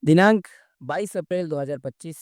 दिनांक 22 अप्रैल 2025।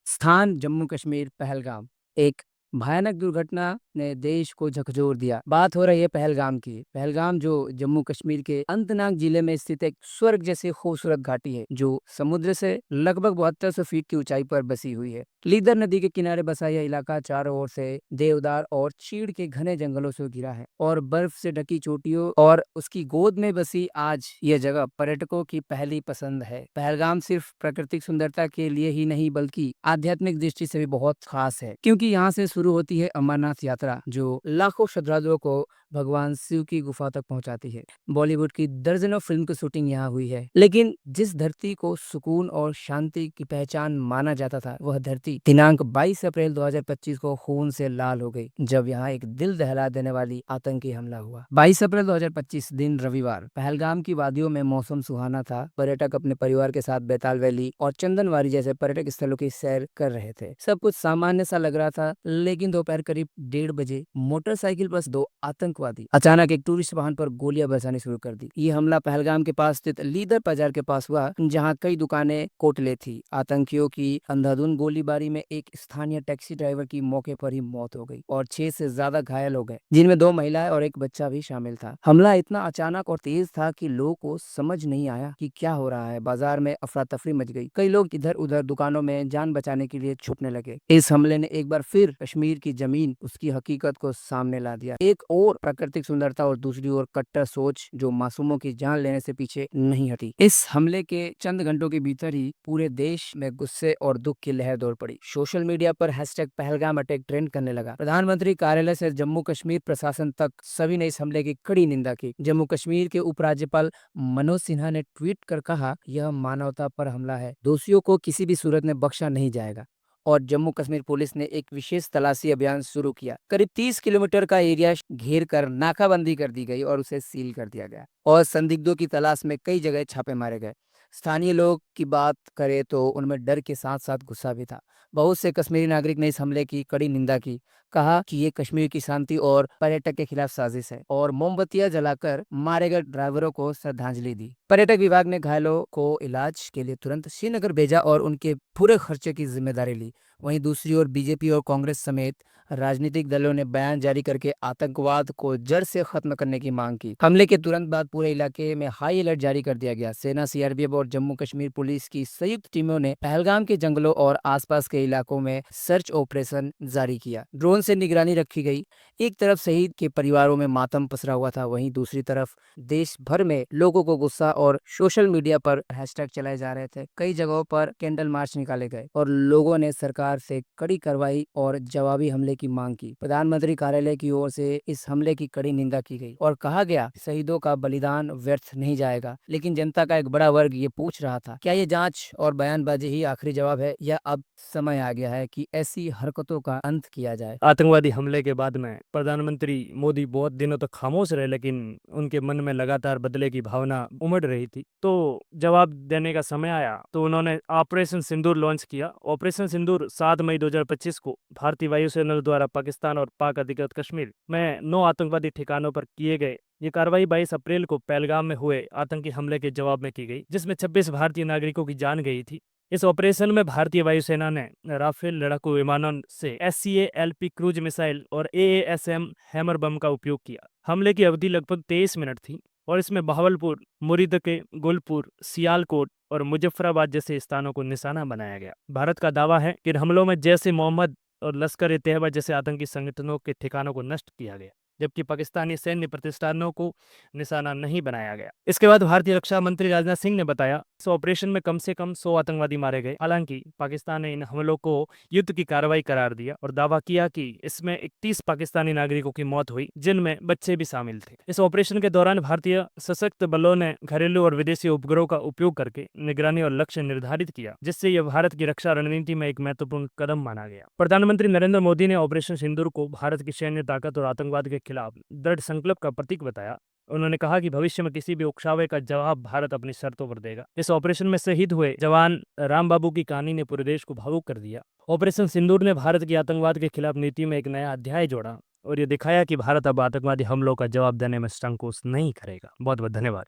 स्थान जम्मू कश्मीर पहलगाम। एक भयानक दुर्घटना ने देश को झकझोर दिया। बात हो रही है पहलगाम की। पहलगाम जो जम्मू कश्मीर के अनंतनाग जिले में स्थित एक स्वर्ग जैसी खूबसूरत घाटी है जो समुद्र से लगभग 7200 फीट की ऊंचाई पर बसी हुई है। लीदर नदी के किनारे बसा यह इलाका चारों ओर से देवदार और चीड़ के घने जंगलों से घिरा है और बर्फ से ढकी चोटियों और उसकी गोद में बसी आज यह जगह पर्यटकों की पहली पसंद है। पहलगाम सिर्फ प्राकृतिक सुंदरता के लिए ही नहीं बल्कि आध्यात्मिक दृष्टि से भी बहुत खास है, क्योंकि यहाँ से शुरू होती है अमरनाथ यात्रा जो लाखों श्रद्धालुओं को भगवान शिव की गुफा तक पहुंचाती है। बॉलीवुड की दर्जनों फिल्म की शूटिंग यहाँ हुई है, लेकिन जिस धरती को सुकून और शांति की पहचान माना जाता था वह धरती दिनांक 22 अप्रैल 2025 को खून से लाल हो गई जब यहाँ एक दिल दहला देने वाली आतंकी हमला हुआ। 22 अप्रैल 2025 दिन रविवार। पहलगाम की वादियों में मौसम सुहाना था। पर्यटक अपने परिवार के साथ बैताल वैली और चंदनवारी जैसे पर्यटक स्थलों की सैर कर रहे थे। सब कुछ सामान्य सा लग रहा था, लेकिन दोपहर करीब 1:30 बजे मोटरसाइकिल पर दो आतंकवादी अचानक एक टूरिस्ट वाहन पर गोलियां बरसानी शुरू कर दी। ये हमला पहलगाम के पास स्थित लीदर बाजार के पास हुआ, जहां कई दुकानें कोटले थी। आतंकियों की अंधाधुंध गोलीबारी में एक स्थानीय टैक्सी ड्राइवर की मौके पर ही मौत हो गई और 6 से ज्यादा घायल हो गए, जिनमें 2 महिलाएं और एक बच्चा भी शामिल था। हमला इतना अचानक और तेज था कि लोगों को समझ नहीं आया कि क्या हो रहा है। बाजार में अफरा तफरी मच गई। कई लोग इधर उधर दुकानों में जान बचाने के लिए छुपने लगे। इस हमले ने एक बार फिर कश्मीर की जमीन उसकी हकीकत को सामने ला दिया। एक और प्राकृतिक सुंदरता और दूसरी ओर कट्टर सोच जो मासूमों की जान लेने से पीछे नहीं हटी। इस हमले के चंद घंटों के भीतर ही पूरे देश में गुस्से और दुख की लहर दौड़ पड़ी। सोशल मीडिया पर #पहलगाम अटैक ट्रेंड करने लगा। प्रधानमंत्री कार्यालय से जम्मू कश्मीर प्रशासन तक सभी ने इस हमले की कड़ी निंदा की। जम्मू कश्मीर के उपराज्यपाल मनोज सिन्हा ने ट्वीट कर कहा, यह मानवता पर हमला है, दोषियों को किसी भी सूरत में बख्शा नहीं जाएगा। और जम्मू कश्मीर पुलिस ने एक विशेष तलाशी अभियान शुरू किया। करीब 30 किलोमीटर का एरिया घेर कर नाकाबंदी कर दी गई और उसे सील कर दिया गया और संदिग्धों की तलाश में कई जगह छापे मारे गए। स्थानीय लोग की बात करें तो उनमें डर के साथ साथ गुस्सा भी था। बहुत से कश्मीरी नागरिक ने इस हमले की कड़ी निंदा की, कहा कि ये कश्मीर की शांति और पर्यटक के खिलाफ साजिश है और मोमबत्तियां जलाकर मारे गए ड्राइवरों को श्रद्धांजलि दी। पर्यटक विभाग ने घायलों को इलाज के लिए तुरंत श्रीनगर भेजा और उनके पूरे खर्चे की जिम्मेदारी ली। वहीं दूसरी ओर बीजेपी और कांग्रेस समेत राजनीतिक दलों ने बयान जारी करके आतंकवाद को जड़ से खत्म करने की मांग की। हमले के तुरंत बाद पूरे इलाके में हाई अलर्ट जारी कर दिया गया। सेना, सीआरपीएफ और जम्मू कश्मीर पुलिस की संयुक्त टीमों ने पहलगाम के जंगलों और आसपास के इलाकों में सर्च ऑपरेशन जारी किया। ड्रोन से निगरानी रखी गई। एक तरफ शहीद के परिवारों में मातम पसरा हुआ था, वहीं दूसरी तरफ देश भर में लोगों को गुस्सा और सोशल मीडिया पर हैशटैग चलाए जा रहे थे। कई जगहों पर कैंडल मार्च निकाले गए और लोगों ने सरकार से कड़ी कार्रवाई और जवाबी हमले की मांग की। प्रधानमंत्री कार्यालय की ओर से इस हमले की कड़ी निंदा की गई और कहा गया, शहीदों का बलिदान व्यर्थ नहीं जाएगा। लेकिन जनता का एक बड़ा वर्ग ये पूछ रहा था, क्या ये जांच और बयानबाजी ही आखिरी जवाब है या अब समय आ गया है कि ऐसी हरकतों का अंत किया जाए। आतंकवादी हमले के बाद में प्रधानमंत्री मोदी बहुत दिनों तक खामोश रहे, लेकिन उनके मन में लगातार बदले की भावना उमड़ रही थी। तो जवाब देने का समय आया तो उन्होंने ऑपरेशन सिंदूर लॉन्च किया। ऑपरेशन सिंदूर 7 मई 2025 को भारतीय वायुसेना द्वारा पाकिस्तान और पाक अधिकृत कश्मीर में 9 आतंकवादी ठिकानों पर किए गए। ये कार्रवाई 22 अप्रैल को पहलगाम में हुए आतंकी हमले के जवाब में की गई, जिसमें 26 भारतीय नागरिकों की जान गई थी। इस ऑपरेशन में भारतीय वायुसेना ने राफेल लड़ाकू विमानों से SCALP क्रूज मिसाइल और AASM हैमर बम का उपयोग किया। हमले की अवधि लगभग 23 मिनट थी और इसमें बहावलपुर, मुरीदके, गुलपुर, सियालकोट और मुजफ्फराबाद जैसे स्थानों को निशाना बनाया गया। भारत का दावा है कि हमलों में जैश ए मोहम्मद और लश्कर-ए-तैयबा जैसे आतंकी संगठनों के ठिकानों को नष्ट किया गया, जबकि पाकिस्तानी सैन्य प्रतिष्ठानों को निशाना नहीं बनाया गया। इसके बाद भारतीय रक्षा मंत्री राजनाथ सिंह ने बताया, इस ऑपरेशन में कम से कम 100 आतंकवादी मारे गए। हालांकि पाकिस्तान ने इन हमलों को युद्ध की कार्रवाई करार दिया और दावा किया कि इसमें 31 पाकिस्तानी नागरिकों की मौत हुई, जिनमें बच्चे भी शामिल थे। इस ऑपरेशन के दौरान भारतीय सशस्त्र बलों ने घरेलू और विदेशी उपग्रहों का उपयोग करके निगरानी और लक्ष्य निर्धारित किया, जिससे यह भारत की रक्षा रणनीति में एक महत्वपूर्ण कदम माना गया। प्रधानमंत्री नरेंद्र मोदी ने ऑपरेशन सिंदूर को भारत की सैन्य ताकत और आतंकवाद के खिलाफ दृढ़ संकल्प का प्रतीक बताया। उन्होंने कहा कि भविष्य में किसी भी उकसावे का जवाब भारत अपनी शर्तों पर देगा। इस ऑपरेशन में शहीद हुए जवान राम बाबू की कहानी ने पूरे देश को भावुक कर दिया। ऑपरेशन सिंदूर ने भारत की आतंकवाद के खिलाफ नीति में एक नया अध्याय जोड़ा और ये दिखाया कि भारत अब आतंकवादी हमलों का जवाब देने में संकोच नहीं करेगा। बहुत बहुत धन्यवाद।